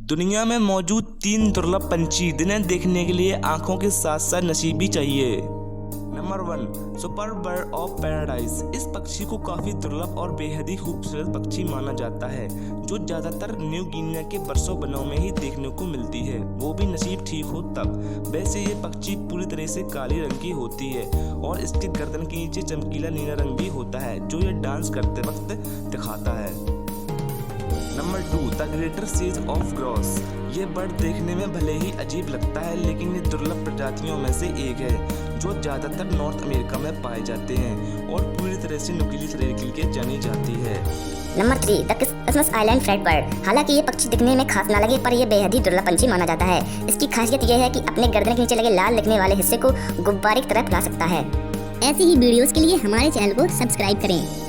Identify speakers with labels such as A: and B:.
A: दुनिया में मौजूद 3 दुर्लभ पंछी जिन्हें देखने के लिए आंखों के साथ साथ नसीब भी चाहिए। Number 1, super bird of paradise. इस पक्षी को काफ़ी दुर्लभ और बेहद ही खूबसूरत पक्षी माना जाता है, जो ज़्यादातर न्यू गिनिया के बरसों वनों में ही देखने को मिलती है, वो भी नसीब ठीक हो तब। वैसे ये पक्षी पूरी तरह से काले रंग की होती है और इसके गर्दन के नीचे चमकीला नीला रंग भी होता है, जो ये डांस करते वक्त दिखाता है। Number 2, the greater sage of gross. ये बर्ड देखने में भले ही अजीब लगता है, लेकिन ये दुर्लभ प्रजातियों में से एक है, जो ज़्यादातर नॉर्थ अमेरिका में पाए जाते हैं और पूरी तरह से नुकीली शरीर के लिए जानी जाती है।
B: Number 3, the Christmas island flat bird. हालांकि ये पक्षी दिखने में खास ना लगे, पर यह बेहद ही दुर्लभ पंछी माना जाता है। इसकी खासियत यह है कि अपने गर्दन के नीचे लगे लाल दिखने वाले हिस्से को गुब्बारे की तरह फैला सकता है।
C: ऐसी ही वीडियोस के लिए हमारे चैनल को सब्सक्राइब करें।